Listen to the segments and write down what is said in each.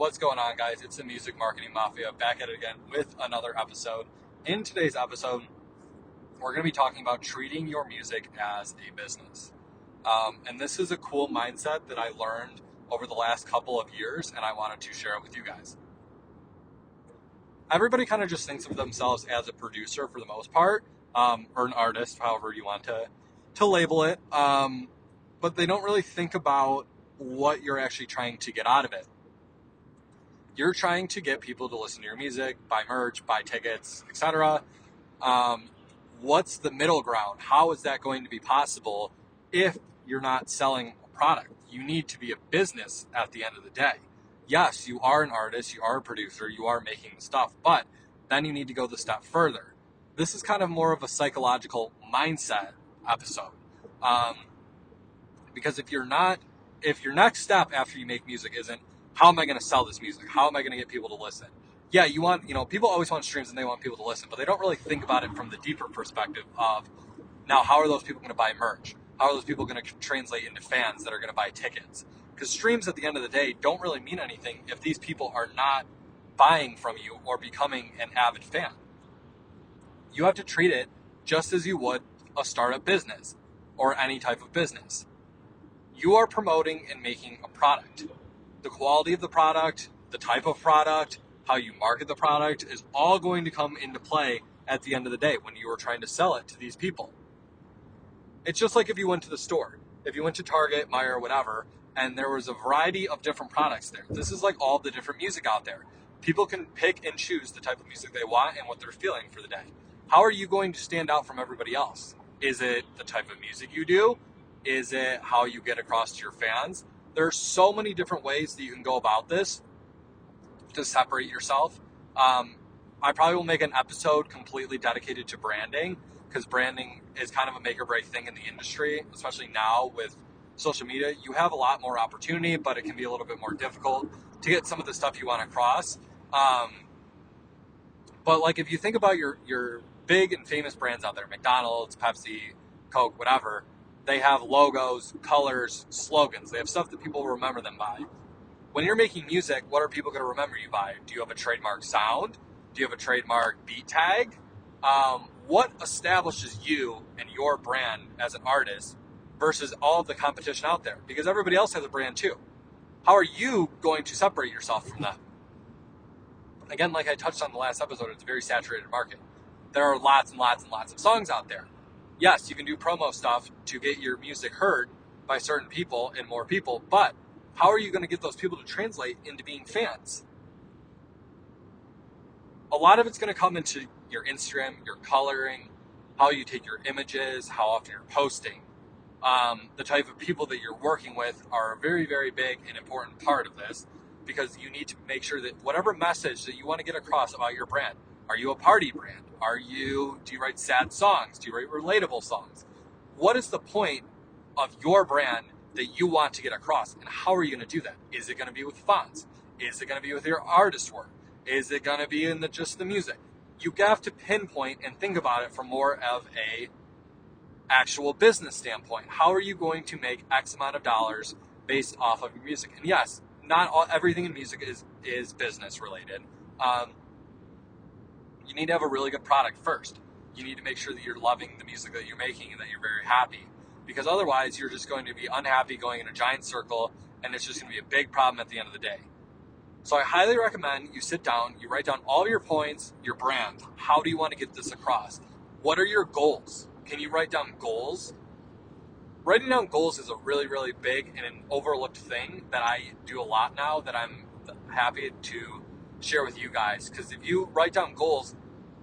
What's going on, guys? It's the Music Marketing Mafia back at it again with another episode. In today's episode, we're going to be talking about treating your music as a business. And this is a cool mindset that I learned over the last couple of years, and I wanted to share it with you guys. Everybody kind of just thinks of themselves as a producer for the most part, or an artist, however you want to label it. But they don't really think about what you're actually trying to get out of it. You're trying to get people to listen to your music, buy merch, buy tickets, etc. What's the middle ground? How is that going to be possible if you're not selling a product? You need to be a business at the end of the day. Yes, you are an artist, you are a producer, you are making stuff, but then you need to go the step further. This is kind of more of a psychological mindset episode. Because if your next step after you make music isn't, how am I going to sell this music? How am I going to get people to listen? Yeah, people always want streams and they want people to listen, but they don't really think about it from the deeper perspective of, now, how are those people going to buy merch? How are those people going to translate into fans that are going to buy tickets? Because streams at the end of the day don't really mean anything if these people are not buying from you or becoming an avid fan. You have to treat it just as you would a startup business or any type of business. You are promoting and making a product. The quality of the product, the type of product, how you market the product is all going to come into play at the end of the day when you are trying to sell it to these people. It's just like if you went to the store. If you went to Target, Meijer, whatever, and there was a variety of different products there. This is like all the different music out there. People can pick and choose the type of music they want and what they're feeling for the day. How are you going to stand out from everybody else? Is it the type of music you do? Is it how you get across to your fans? There are so many different ways that you can go about this to separate yourself. I probably will make an episode completely dedicated to branding, because branding is kind of a make or break thing in the industry, especially now with social media. You have a lot more opportunity, but it can be a little bit more difficult to get some of the stuff you want across. But like if you think about your big and famous brands out there, McDonald's, Pepsi, Coke, whatever, they have logos, colors, slogans. They have stuff that people remember them by. When you're making music, what are people going to remember you by? Do you have a trademark sound? Do you have a trademark beat tag? What establishes you and your brand as an artist versus all of the competition out there? Because everybody else has a brand too. How are you going to separate yourself from them? Again, like I touched on the last episode, it's a very saturated market. There are lots and lots and lots of songs out there. Yes, you can do promo stuff to get your music heard by certain people and more people, but how are you going to get those people to translate into being fans? A lot of it's going to come into your Instagram, your coloring, how you take your images, how often you're posting. The type of people that you're working with are a very, very big and important part of this, because you need to make sure that whatever message that you want to get across about your brand, are you a party brand? Do you write sad songs? Do you write relatable songs? What is the point of your brand that you want to get across? And how are you going to do that? Is it going to be with fonts? Is it going to be with your artist work? Is it going to be in just the music? You have to pinpoint and think about it from more of a actual business standpoint. How are you going to make X amount of dollars based off of your music? And yes, everything in music is business related. You need to have a really good product first. You need to make sure that you're loving the music that you're making and that you're very happy. Because otherwise, you're just going to be unhappy going in a giant circle, and it's just going to be a big problem at the end of the day. So I highly recommend you sit down, you write down all your points, your brand. How do you want to get this across? What are your goals? Can you write down goals? Writing down goals is a really, really big and an overlooked thing that I do a lot now that I'm happy to share with you guys. Because if you write down goals,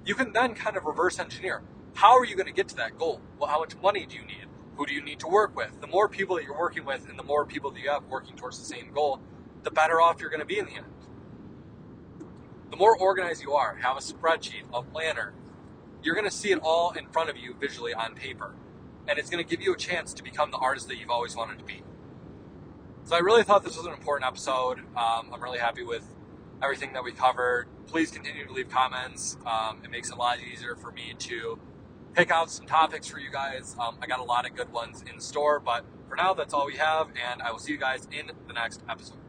you can then kind of reverse engineer. How are you going to get to that goal? Well, how much money do you need? Who do you need to work with? The more people that you're working with and the more people that you have working towards the same goal, the better off you're going to be in the end. The more organized you are, have a spreadsheet, a planner, you're going to see it all in front of you visually on paper. And it's going to give you a chance to become the artist that you've always wanted to be. So I really thought this was an important episode. I'm really happy with everything that we covered. Please continue to leave comments. It makes it a lot easier for me to pick out some topics for you guys. I got a lot of good ones in store, but for now, that's all we have, and I will see you guys in the next episode.